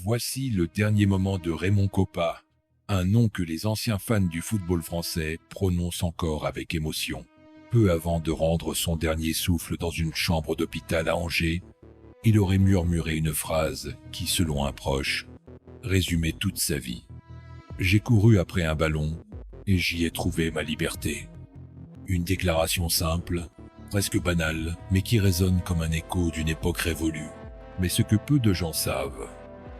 Voici le dernier moment de Raymond Kopa, un nom que les anciens fans du football français prononcent encore avec émotion. Peu avant de rendre son dernier souffle dans une chambre d'hôpital à Angers, il aurait murmuré une phrase qui, selon un proche, résumait toute sa vie. « J'ai couru après un ballon et j'y ai trouvé ma liberté ». Une déclaration simple, presque banale, mais qui résonne comme un écho d'une époque révolue. Mais ce que peu de gens savent,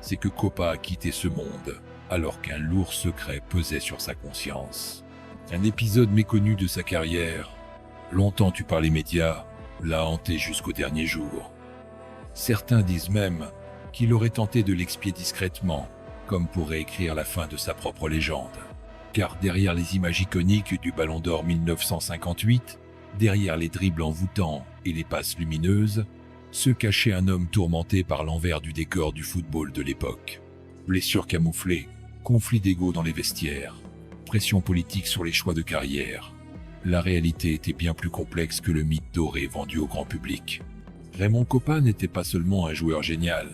c'est que Kopa a quitté ce monde alors qu'un lourd secret pesait sur sa conscience. Un épisode méconnu de sa carrière, longtemps tu par les médias, l'a hanté jusqu'au dernier jour. Certains disent même qu'il aurait tenté de l'expier discrètement, comme pour réécrire la fin de sa propre légende. Car derrière les images iconiques du Ballon d'Or 1958, derrière les dribbles envoûtants et les passes lumineuses, se cachait un homme tourmenté par l'envers du décor du football de l'époque. Blessures camouflées, conflits d'ego dans les vestiaires, pression politique sur les choix de carrière. La réalité était bien plus complexe que le mythe doré vendu au grand public. Raymond Kopa n'était pas seulement un joueur génial,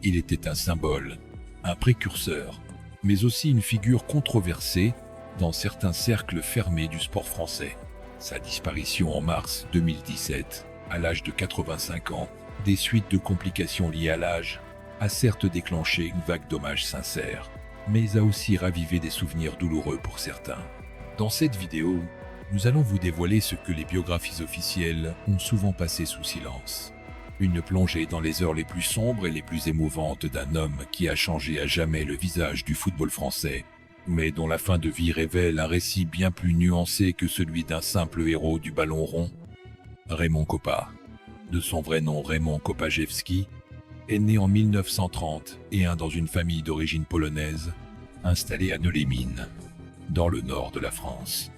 il était un symbole, un précurseur, mais aussi une figure controversée dans certains cercles fermés du sport français. Sa disparition en mars 2017, à l'âge de 85 ans, des suites de complications liées à l'âge, a certes déclenché une vague d'hommages sincères, mais a aussi ravivé des souvenirs douloureux pour certains. Dans cette vidéo, nous allons vous dévoiler ce que les biographies officielles ont souvent passé sous silence. Une plongée dans les heures les plus sombres et les plus émouvantes d'un homme qui a changé à jamais le visage du football français, mais dont la fin de vie révèle un récit bien plus nuancé que celui d'un simple héros du ballon rond. Raymond Kopa, de son vrai nom Raymond Kopajewski, est né en 1931 dans une famille d'origine polonaise, installée à Neulémine, dans le nord de la France.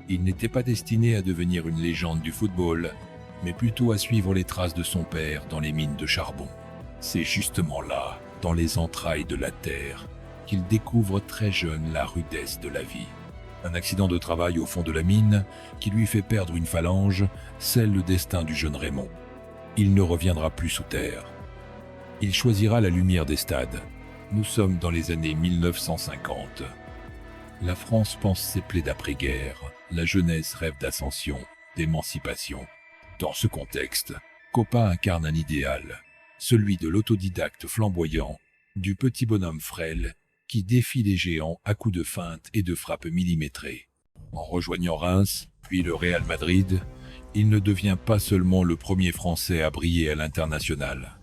Il n'était pas destiné à devenir une légende du football, mais plutôt à suivre les traces de son père dans les mines de charbon. C'est justement là, dans les entrailles de la terre, qu'il découvre très jeune la rudesse de la vie. Un accident de travail au fond de la mine qui lui fait perdre une phalange scelle le destin du jeune Raymond. Il ne reviendra plus sous terre. Il choisira la lumière des stades. Nous sommes dans les années 1950. La France pense ses plaies d'après-guerre. La jeunesse rêve d'ascension, d'émancipation. Dans ce contexte, Kopa incarne un idéal, celui de l'autodidacte flamboyant, du petit bonhomme frêle qui défie les géants à coups de feintes et de frappes millimétrées. En rejoignant Reims, puis le Real Madrid, il ne devient pas seulement le premier Français à briller à l'international.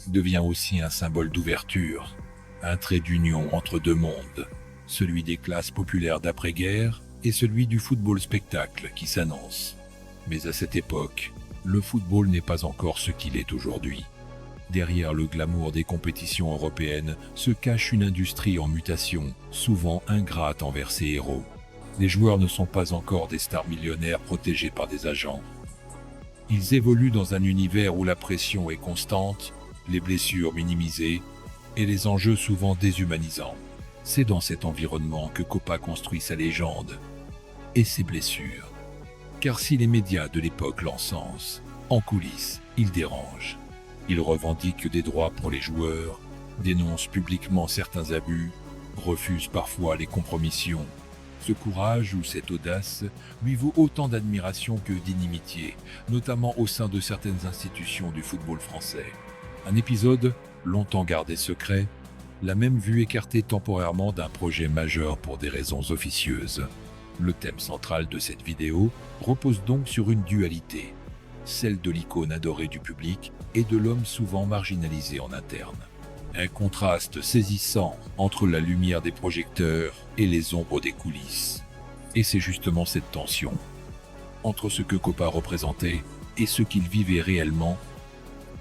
Il devient aussi un symbole d'ouverture, un trait d'union entre deux mondes, celui des classes populaires d'après-guerre et celui du football spectacle qui s'annonce. Mais à cette époque, le football n'est pas encore ce qu'il est aujourd'hui. Derrière le glamour des compétitions européennes se cache une industrie en mutation, souvent ingrate envers ses héros. Les joueurs ne sont pas encore des stars millionnaires protégés par des agents. Ils évoluent dans un univers où la pression est constante, les blessures minimisées et les enjeux souvent déshumanisants. C'est dans cet environnement que Kopa construit sa légende et ses blessures. Car si les médias de l'époque l'encensent, en coulisses, il dérange. Il revendique des droits pour les joueurs, dénonce publiquement certains abus, refuse parfois les compromissions. Ce courage ou cette audace lui vaut autant d'admiration que d'inimitié, notamment au sein de certaines institutions du football français. Un épisode, longtemps gardé secret, l'a même vu écarté temporairement d'un projet majeur pour des raisons officieuses. Le thème central de cette vidéo repose donc sur une dualité, celle de l'icône adorée du public et de l'homme souvent marginalisé en interne. Un contraste saisissant entre la lumière des projecteurs et les ombres des coulisses. Et c'est justement cette tension entre ce que Kopa représentait et ce qu'il vivait réellement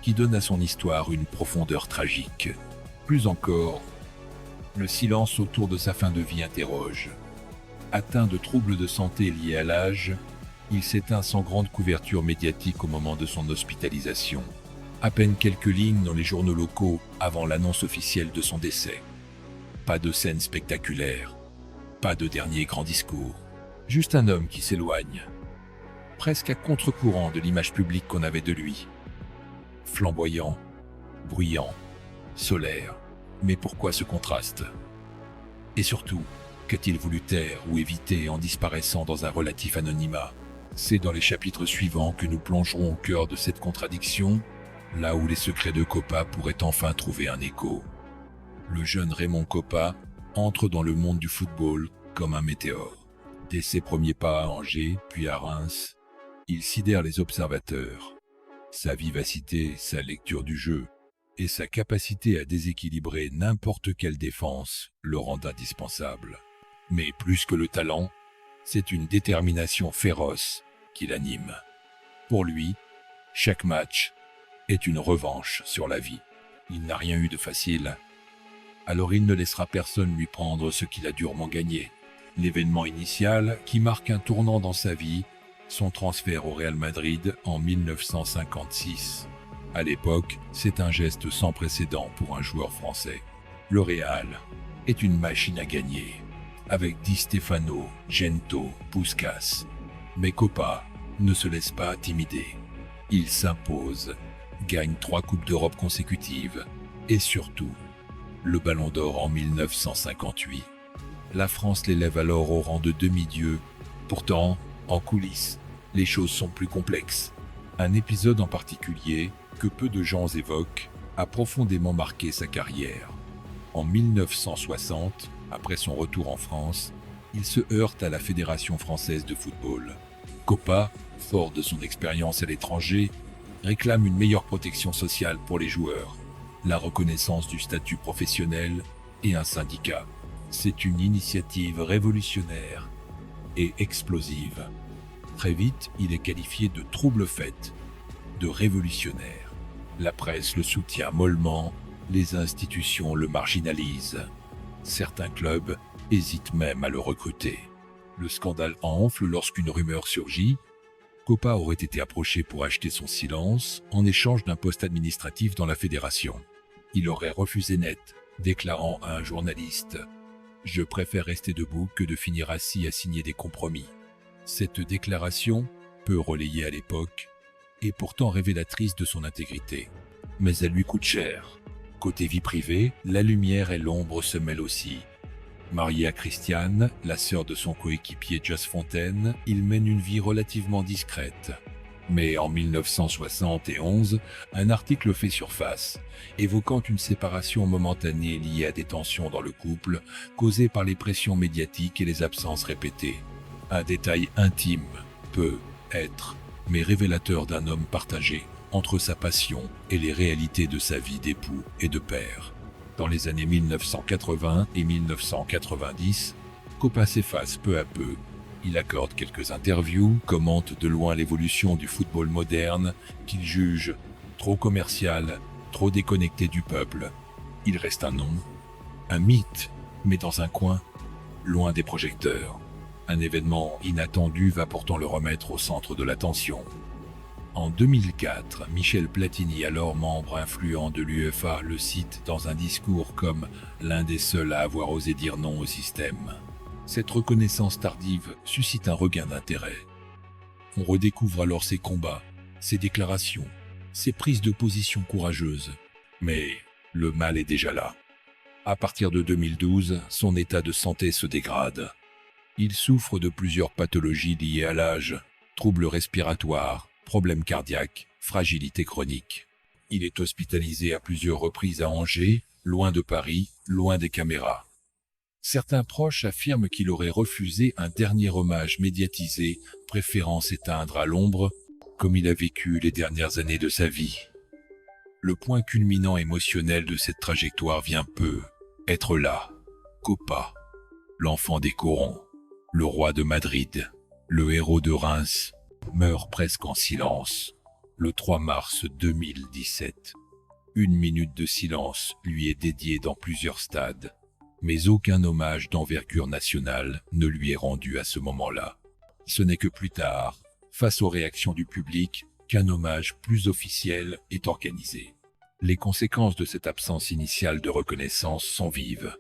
qui donne à son histoire une profondeur tragique. Plus encore, le silence autour de sa fin de vie interroge. Atteint de troubles de santé liés à l'âge, il s'éteint sans grande couverture médiatique au moment de son hospitalisation. À peine quelques lignes dans les journaux locaux avant l'annonce officielle de son décès. Pas de scène spectaculaire, pas de dernier grand discours. Juste un homme qui s'éloigne, presque à contre-courant de l'image publique qu'on avait de lui. Flamboyant, bruyant, solaire, Mais pourquoi ce contraste? Et surtout, qu'a-t-il voulu taire ou éviter en disparaissant dans un relatif anonymat? C'est dans les chapitres suivants que nous plongerons au cœur de cette contradiction, là où les secrets de Kopa pourraient enfin trouver un écho. Le jeune Raymond Kopa entre dans le monde du football comme un météore. Dès ses premiers pas à Angers, puis à Reims, il sidère les observateurs. Sa vivacité, sa lecture du jeu et sa capacité à déséquilibrer n'importe quelle défense le rendent indispensable. Mais plus que le talent, c'est une détermination féroce qui l'anime. Pour lui, chaque match est une revanche sur la vie. Il n'a rien eu de facile. Alors il ne laissera personne lui prendre ce qu'il a durement gagné. L'événement initial qui marque un tournant dans sa vie, son transfert au Real Madrid en 1956. À l'époque, c'est un geste sans précédent pour un joueur français. Le Real est une machine à gagner, avec Di Stefano, Gento, Puskás. Mais Kopa ne se laisse pas intimider. Il s'impose, gagne 3 Coupes d'Europe consécutives et surtout, le Ballon d'Or en 1958. La France l'élève alors au rang de demi-dieu. Pourtant, en coulisses, les choses sont plus complexes. Un épisode en particulier, que peu de gens évoquent, a profondément marqué sa carrière. En 1960, après son retour en France, il se heurte à la Fédération française de football. Kopa, fort de son expérience à l'étranger, réclame une meilleure protection sociale pour les joueurs, la reconnaissance du statut professionnel et un syndicat. C'est une initiative révolutionnaire et explosive. Très vite, il est qualifié de trouble-fête, de révolutionnaire. La presse le soutient mollement, les institutions le marginalisent. Certains clubs hésitent même à le recruter. Le scandale enfle lorsqu'une rumeur surgit. Kopa aurait été approché pour acheter son silence en échange d'un poste administratif dans la fédération. Il aurait refusé net, déclarant à un journaliste « Je préfère rester debout que de finir assis à signer des compromis ». Cette déclaration, peu relayée à l'époque, est pourtant révélatrice de son intégrité. Mais elle lui coûte cher. Côté vie privée, la lumière et l'ombre se mêlent aussi. Marié à Christiane, la sœur de son coéquipier Just Fontaine, il mène une vie relativement discrète. Mais en 1971, un article fait surface, évoquant une séparation momentanée liée à des tensions dans le couple, causées par les pressions médiatiques et les absences répétées. Un détail intime, peut être, mais révélateur d'un homme partagé entre sa passion et les réalités de sa vie d'époux et de père. Dans les années 1980 et 1990, Kopa s'efface peu à peu. Il accorde quelques interviews, commente de loin l'évolution du football moderne, qu'il juge trop commercial, trop déconnecté du peuple. Il reste un nom, un mythe, mais dans un coin, loin des projecteurs. Un événement inattendu va pourtant le remettre au centre de l'attention. En 2004, Michel Platini, alors membre influent de l'UEFA, le cite dans un discours comme l'un des seuls à avoir osé dire non au système. Cette reconnaissance tardive suscite un regain d'intérêt. On redécouvre alors ses combats, ses déclarations, ses prises de position courageuses. Mais le mal est déjà là. À partir de 2012, son état de santé se dégrade. Il souffre de plusieurs pathologies liées à l'âge, troubles respiratoires, problèmes cardiaques, fragilité chronique. Il est hospitalisé à plusieurs reprises à Angers, loin de Paris, loin des caméras. Certains proches affirment qu'il aurait refusé un dernier hommage médiatisé, préférant s'éteindre à l'ombre, comme il a vécu les dernières années de sa vie. Le point culminant émotionnel de cette trajectoire vient peu, être là, Kopa, l'enfant des corons, le roi de Madrid, le héros de Reims, meurt presque en silence, le 3 mars 2017. 1 minute de silence lui est dédiée dans plusieurs stades, mais aucun hommage d'envergure nationale ne lui est rendu à ce moment-là. Ce n'est que plus tard, face aux réactions du public, qu'un hommage plus officiel est organisé. Les conséquences de cette absence initiale de reconnaissance sont vives.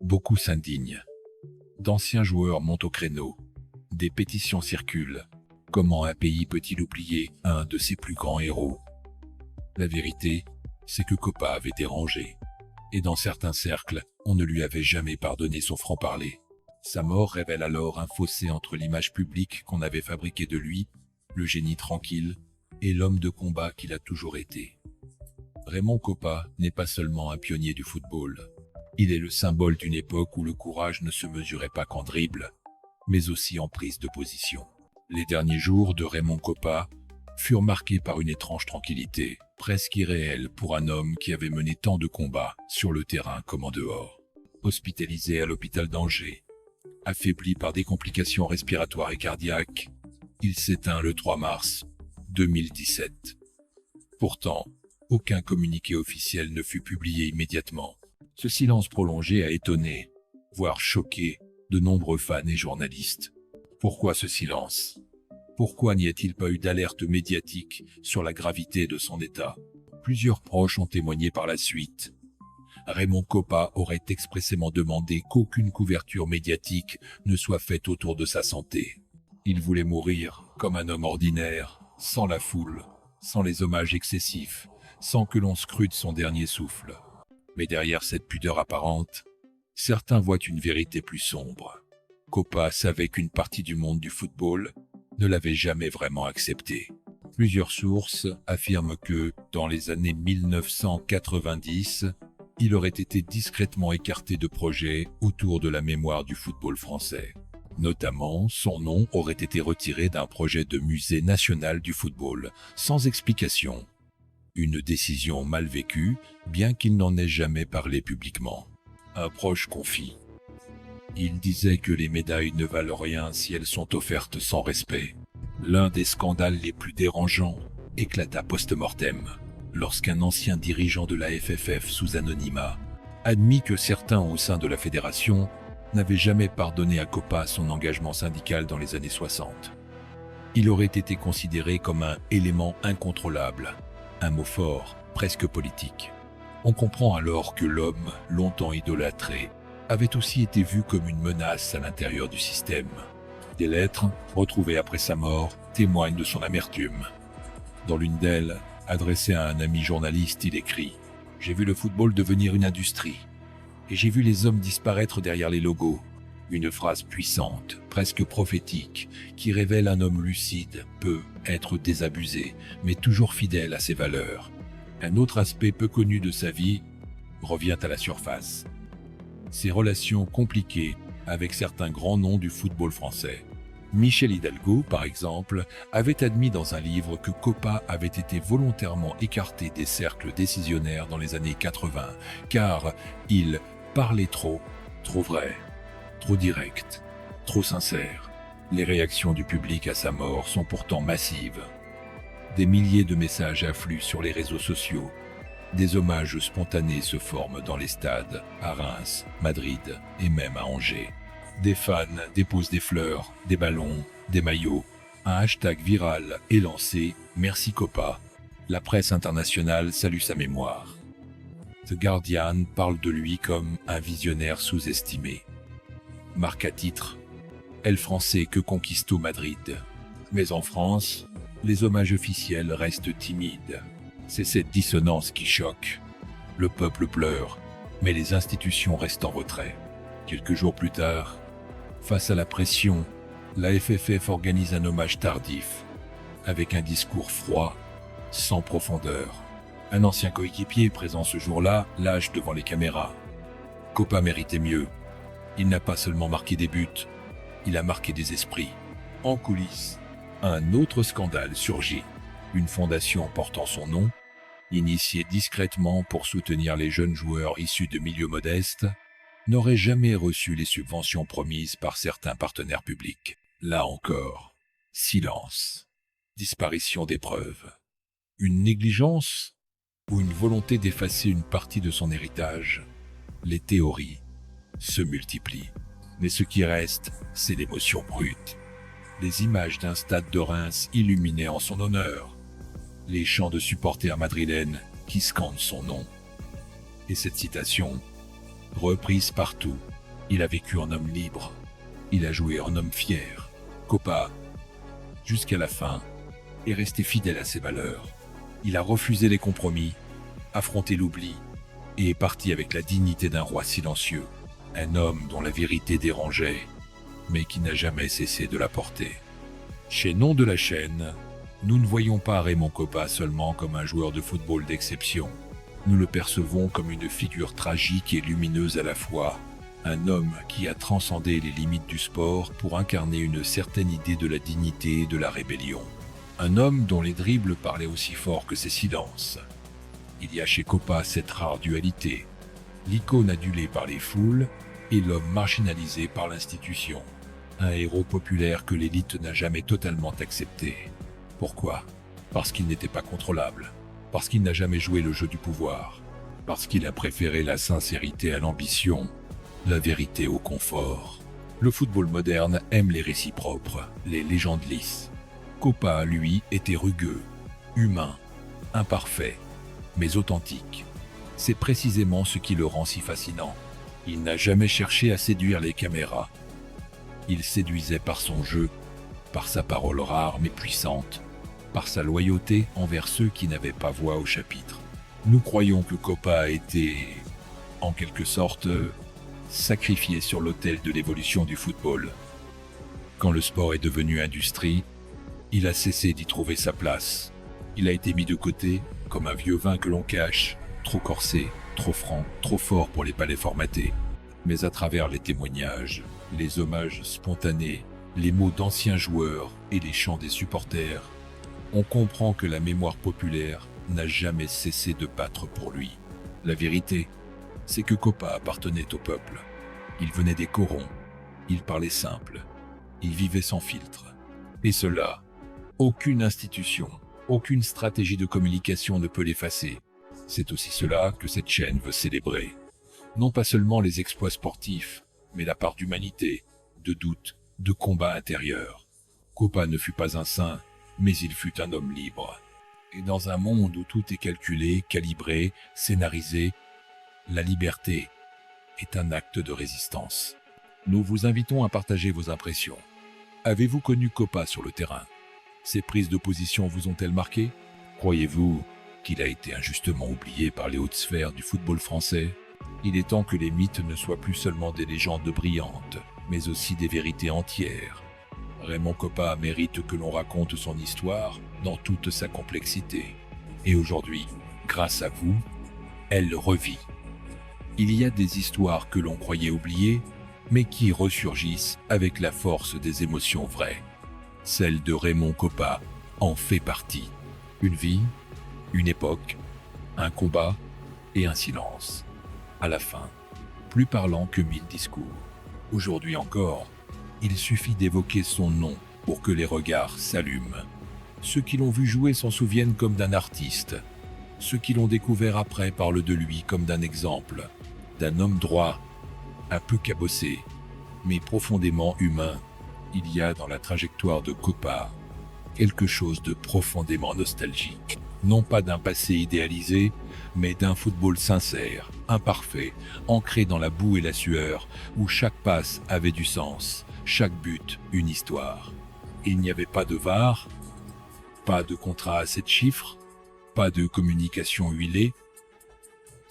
Beaucoup s'indignent. D'anciens joueurs montent au créneau. Des pétitions circulent. Comment un pays peut-il oublier un de ses plus grands héros? La vérité, c'est que Kopa avait dérangé. Et dans certains cercles, on ne lui avait jamais pardonné son franc-parler. Sa mort révèle alors un fossé entre l'image publique qu'on avait fabriquée de lui, le génie tranquille, et l'homme de combat qu'il a toujours été. Raymond Kopa n'est pas seulement un pionnier du football. Il est le symbole d'une époque où le courage ne se mesurait pas qu'en dribble, mais aussi en prise de position. Les derniers jours de Raymond Kopa furent marqués par une étrange tranquillité, presque irréelle pour un homme qui avait mené tant de combats sur le terrain comme en dehors. Hospitalisé à l'hôpital d'Angers, affaibli par des complications respiratoires et cardiaques, il s'éteint le 3 mars 2017. Pourtant, aucun communiqué officiel ne fut publié immédiatement. Ce silence prolongé a étonné, voire choqué, de nombreux fans et journalistes. Pourquoi ce silence ? Pourquoi n'y a-t-il pas eu d'alerte médiatique sur la gravité de son état ? Plusieurs proches ont témoigné par la suite. Raymond Kopa aurait expressément demandé qu'aucune couverture médiatique ne soit faite autour de sa santé. Il voulait mourir comme un homme ordinaire, sans la foule, sans les hommages excessifs, sans que l'on scrute son dernier souffle. Mais derrière cette pudeur apparente, certains voient une vérité plus sombre. Kopa savait qu'une partie du monde du football ne l'avait jamais vraiment accepté. Plusieurs sources affirment que, dans les années 1990, il aurait été discrètement écarté de projets autour de la mémoire du football français. Notamment, son nom aurait été retiré d'un projet de musée national du football, sans explication. Une décision mal vécue, bien qu'il n'en ait jamais parlé publiquement. Un proche confie. Il disait que les médailles ne valent rien si elles sont offertes sans respect. L'un des scandales les plus dérangeants éclata post-mortem, lorsqu'un ancien dirigeant de la FFF sous anonymat admit que certains au sein de la fédération n'avaient jamais pardonné à Kopa son engagement syndical dans les années 60. Il aurait été considéré comme un élément incontrôlable, un mot fort, presque politique. On comprend alors que l'homme, longtemps idolâtré, avait aussi été vu comme une menace à l'intérieur du système. Des lettres, retrouvées après sa mort, témoignent de son amertume. Dans l'une d'elles, adressée à un ami journaliste, il écrit « J'ai vu le football devenir une industrie, et j'ai vu les hommes disparaître derrière les logos. » Une phrase puissante, presque prophétique, qui révèle un homme lucide, peut être désabusé, mais toujours fidèle à ses valeurs. Un autre aspect peu connu de sa vie revient à la surface. Ses relations compliquées avec certains grands noms du football français. Michel Hidalgo, par exemple, avait admis dans un livre que Kopa avait été volontairement écarté des cercles décisionnaires dans les années 80, car il parlait trop vrai, trop direct, trop sincère. Les réactions du public à sa mort sont pourtant massives. Des milliers de messages affluent sur les réseaux sociaux. Des hommages spontanés se forment dans les stades, à Reims, Madrid et même à Angers. Des fans déposent des fleurs, des ballons, des maillots. Un hashtag viral est lancé « Merci Kopa ». La presse internationale salue sa mémoire. The Guardian parle de lui comme un visionnaire sous-estimé. Marque à titre « El Français que conquisto Madrid ». Mais en France, les hommages officiels restent timides. C'est cette dissonance qui choque. Le peuple pleure, mais les institutions restent en retrait. Quelques jours plus tard, face à la pression, la FFF organise un hommage tardif, avec un discours froid, sans profondeur. Un ancien coéquipier présent ce jour-là lâche devant les caméras. Kopa méritait mieux. Il n'a pas seulement marqué des buts, il a marqué des esprits. En coulisses, un autre scandale surgit. Une fondation portant son nom, initiée discrètement pour soutenir les jeunes joueurs issus de milieux modestes, n'aurait jamais reçu les subventions promises par certains partenaires publics. Là encore, silence, disparition des preuves. Une négligence ou une volonté d'effacer une partie de son héritage? Les théories se multiplient. Mais ce qui reste, c'est l'émotion brute. Les images d'un stade de Reims illuminé en son honneur. Les chants de supporters madrilènes qui scandent son nom. Et cette citation, reprise partout, il a vécu en homme libre, il a joué en homme fier. Kopa, jusqu'à la fin, est resté fidèle à ses valeurs. Il a refusé les compromis, affronté l'oubli, et est parti avec la dignité d'un roi silencieux, un homme dont la vérité dérangeait, mais qui n'a jamais cessé de la porter. Chez Nom de la Chaîne, nous ne voyons pas Raymond Kopa seulement comme un joueur de football d'exception. Nous le percevons comme une figure tragique et lumineuse à la fois, un homme qui a transcendé les limites du sport pour incarner une certaine idée de la dignité et de la rébellion. Un homme dont les dribbles parlaient aussi fort que ses silences. Il y a chez Kopa cette rare dualité, l'icône adulée par les foules et l'homme marginalisé par l'institution. Un héros populaire que l'élite n'a jamais totalement accepté. Pourquoi ? Parce qu'il n'était pas contrôlable, parce qu'il n'a jamais joué le jeu du pouvoir, parce qu'il a préféré la sincérité à l'ambition, la vérité au confort. Le football moderne aime les récits propres, les légendes lisses. Kopa, lui, était rugueux, humain, imparfait, mais authentique. C'est précisément ce qui le rend si fascinant. Il n'a jamais cherché à séduire les caméras. Il séduisait par son jeu, par sa parole rare mais puissante, par sa loyauté envers ceux qui n'avaient pas voix au chapitre. Nous croyons que Kopa a été, en quelque sorte, sacrifié sur l'autel de l'évolution du football. Quand le sport est devenu industrie, il a cessé d'y trouver sa place. Il a été mis de côté, comme un vieux vin que l'on cache, trop corsé, trop franc, trop fort pour les palais formatés. Mais à travers les témoignages, les hommages spontanés, les mots d'anciens joueurs et les chants des supporters, on comprend que la mémoire populaire n'a jamais cessé de battre pour lui. La vérité, c'est que Kopa appartenait au peuple. Il venait des corons, il parlait simple, il vivait sans filtre. Et cela, aucune institution, aucune stratégie de communication ne peut l'effacer. C'est aussi cela que cette chaîne veut célébrer. Non pas seulement les exploits sportifs, mais la part d'humanité, de doute, de combat intérieur. Kopa ne fut pas un saint, mais il fut un homme libre. Et dans un monde où tout est calculé, calibré, scénarisé, la liberté est un acte de résistance. Nous vous invitons à partager vos impressions. Avez-vous connu Kopa sur le terrain ? Ses prises de position vous ont-elles marqué ? Croyez-vous qu'il a été injustement oublié par les hautes sphères du football français ? Il est temps que les mythes ne soient plus seulement des légendes brillantes, mais aussi des vérités entières. Raymond Kopa mérite que l'on raconte son histoire dans toute sa complexité. Et aujourd'hui, grâce à vous, elle revit. Il y a des histoires que l'on croyait oubliées, mais qui ressurgissent avec la force des émotions vraies. Celle de Raymond Kopa en fait partie. Une vie, une époque, un combat et un silence. À la fin, plus parlant que 1000 discours. Aujourd'hui encore, il suffit d'évoquer son nom pour que les regards s'allument. Ceux qui l'ont vu jouer s'en souviennent comme d'un artiste. Ceux qui l'ont découvert après parlent de lui comme d'un exemple, d'un homme droit, un peu cabossé, mais profondément humain. Il y a dans la trajectoire de Kopa quelque chose de profondément nostalgique. Non pas d'un passé idéalisé, mais d'un football sincère, imparfait, ancré dans la boue et la sueur, où chaque passe avait du sens, chaque but une histoire. Il n'y avait pas de VAR, pas de contrat à 7 chiffres, pas de communication huilée.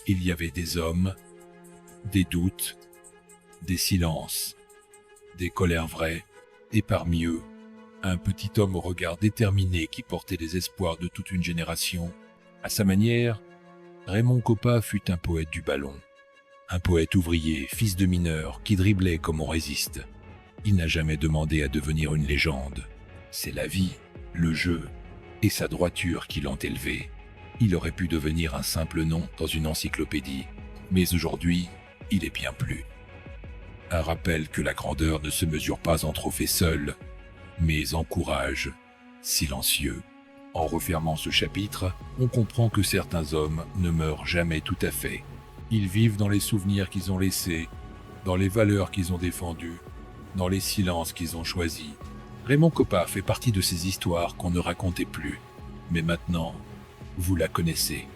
Il y avait des hommes, des doutes, des silences, des colères vraies, et parmi eux, un petit homme au regard déterminé qui portait les espoirs de toute une génération. À sa manière, Raymond Kopa fut un poète du ballon. Un poète ouvrier, fils de mineur, qui driblait comme on résiste. Il n'a jamais demandé à devenir une légende. C'est la vie, le jeu et sa droiture qui l'ont élevé. Il aurait pu devenir un simple nom dans une encyclopédie, mais aujourd'hui, il est bien plus. Un rappel que la grandeur ne se mesure pas en trophées seuls, mais en courage, silencieux. En refermant ce chapitre, on comprend que certains hommes ne meurent jamais tout à fait. Ils vivent dans les souvenirs qu'ils ont laissés, dans les valeurs qu'ils ont défendues, dans les silences qu'ils ont choisis. Raymond Kopa fait partie de ces histoires qu'on ne racontait plus. Mais maintenant, vous la connaissez.